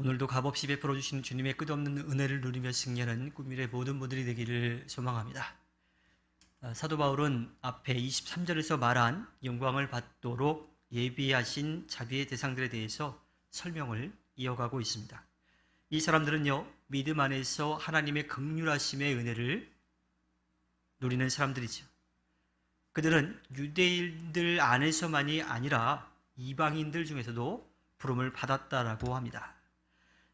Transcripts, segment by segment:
오늘도 값없이 베풀어 주신 주님의 끝없는 은혜를 누리며 승리하는 꿈미래 모든 분들이 되기를 소망합니다. 사도 바울은 앞에 23절에서 말한 영광을 받도록 예비하신 자비의 대상들에 대해서 설명을 이어가고 있습니다. 이 사람들은요, 믿음 안에서 하나님의 긍휼하심의 은혜를 누리는 사람들이죠. 그들은 유대인들 안에서만이 아니라 이방인들 중에서도 부름을 받았다라고 합니다.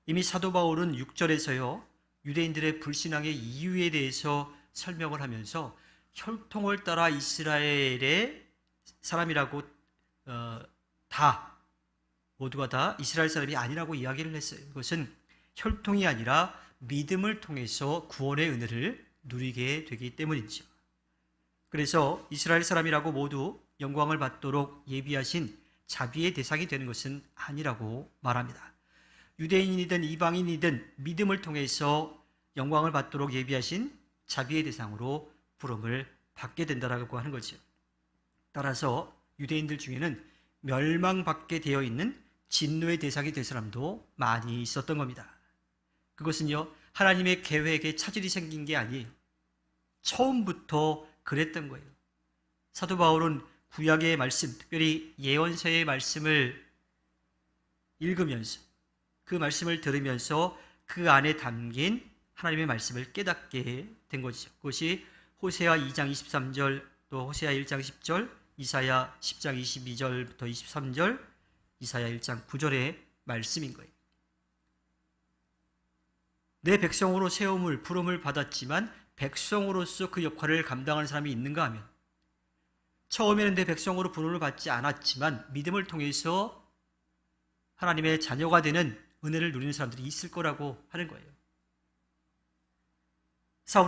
이미 사도 바울은 6절에서요, 유대인들의 불신앙의 이유에 대해서 설명을 하면서 혈통을 따라 이스라엘의 사람이라고 모두가 다 이스라엘 사람이 아니라고 이야기를 했어요. 그것은 혈통이 아니라 믿음을 통해서 구원의 은혜를 누리게 되기 때문이죠. 그래서 이스라엘 사람이라고 모두 영광을 받도록 예비하신 자비의 대상이 되는 것은 아니라고 말합니다. 유대인이든 이방인이든 믿음을 통해서 영광을 받도록 예비하신 자비의 대상으로 부름을 받게 된다라고 하는 거죠. 따라서 유대인들 중에는 멸망받게 되어 있는 진노의 대상이 될 사람도 많이 있었던 겁니다. 그것은요, 하나님의 계획에 차질이 생긴 게 아니에요. 처음부터 그랬던 거예요. 사도 바울은 구약의 말씀, 특별히 예언서의 말씀을 읽으면서 그 말씀을 들으면서 그 안에 담긴 하나님의 말씀을 깨닫게 된 것이죠. 그것이 호세아 2장 23절, 또 호세아 1장 10절, 이사야 10장 22절부터 23절, 이사야 1장 9절의 말씀인 거예요. 내 백성으로 세움을 부름을 받았지만 백성으로서 그 역할을 감당하는 사람이 있는가 하면, 처음에는 내 백성으로 부름을 받지 않았지만 믿음을 통해서 하나님의 자녀가 되는 은혜를 누리는 사람들이 있을 거라고 하는 거예요. 사도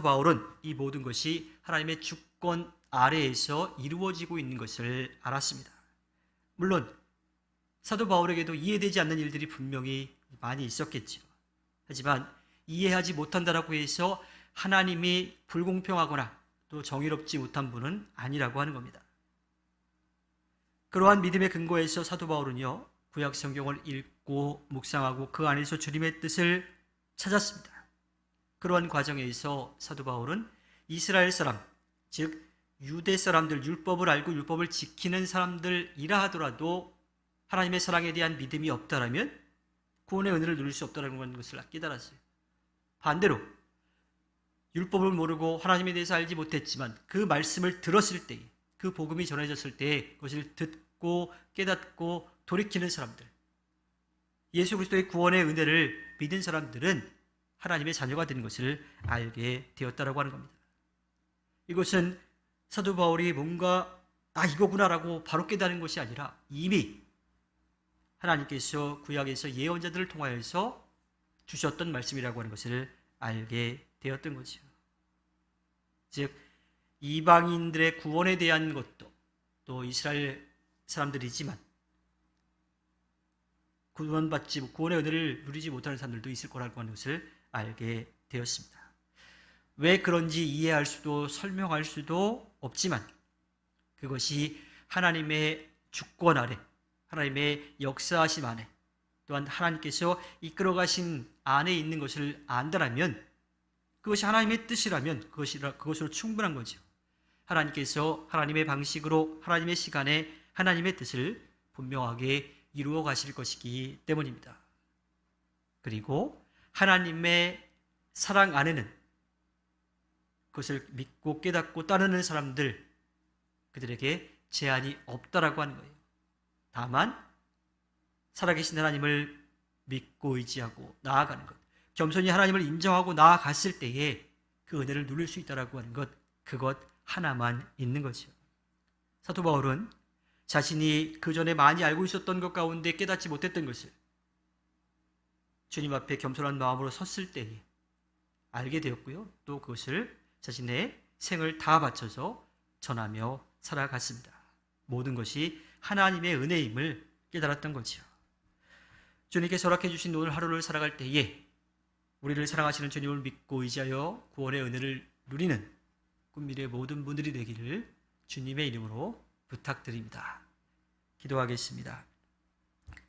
바울은 이 모든 것이 하나님의 주권 아래에서 이루어지고 있는 것을 알았습니다. 물론 사도 바울에게도 이해되지 않는 일들이 분명히 많이 있었겠죠. 하지만 이해하지 못한다라고 해서 하나님이 불공평하거나 또 정의롭지 못한 분은 아니라고 하는 겁니다. 그러한 믿음의 근거에서 사도 바울은요, 구약 성경을 읽고 묵상하고 그 안에서 주님의 뜻을 찾았습니다. 그러한 과정에서 사도 바울은 이스라엘 사람, 즉 유대 사람들, 율법을 알고 율법을 지키는 사람들이라 하더라도 하나님의 사랑에 대한 믿음이 없다라면 구원의 은혜를 누릴 수 없다는 것을 깨달았어요. 반대로 율법을 모르고 하나님에 대해서 알지 못했지만 그 말씀을 들었을 때, 그 복음이 전해졌을 때 그것을 듣고 깨닫고 돌이키는 사람들, 예수 그리스도의 구원의 은혜를 믿은 사람들은 하나님의 자녀가 되는 것을 알게 되었다라고 하는 겁니다. 이것은 사도 바울이 뭔가 이거구나라고 바로 깨달은 것이 아니라 이미 하나님께서 구약에서 예언자들을 통하여서 주셨던 말씀이라고 하는 것을 알게 되었던 거죠. 즉 이방인들의 구원에 대한 것도 또 이스라엘 사람들이지만 구원의 은혜를 누리지 못하는 사람들도 있을 거라고 하는 것을 알게 되었습니다. 왜 그런지 이해할 수도 설명할 수도 없지만 그것이 하나님의 주권 아래, 하나님의 역사하심 안에, 또한 하나님께서 이끌어 가신 안에 있는 것을 안다라면, 그것이 하나님의 뜻이라면 그것으로 충분한 거죠. 하나님께서 하나님의 방식으로 하나님의 시간에 하나님의 뜻을 분명하게 이루어 가실 것이기 때문입니다. 그리고 하나님의 사랑 안에는 그것을 믿고 깨닫고 따르는 사람들, 그들에게 제한이 없다라고 하는 거예요. 다만 살아계신 하나님을 믿고 의지하고 나아가는 것, 겸손히 하나님을 인정하고 나아갔을 때에 그 은혜를 누릴 수 있다라고 하는 것, 그것 하나만 있는 거죠. 사도 바울은 자신이 그 전에 많이 알고 있었던 것 가운데 깨닫지 못했던 것을 주님 앞에 겸손한 마음으로 섰을 때에 알게 되었고요. 또 그것을 자신의 생을 다 바쳐서 전하며 살아갔습니다. 모든 것이 하나님의 은혜임을 깨달았던 거죠. 주님께서 허락해 주신 오늘 하루를 살아갈 때에 우리를 사랑하시는 주님을 믿고 의지하여 구원의 은혜를 누리는 꿈미래의 모든 분들이 되기를 주님의 이름으로 부탁드립니다. 기도하겠습니다.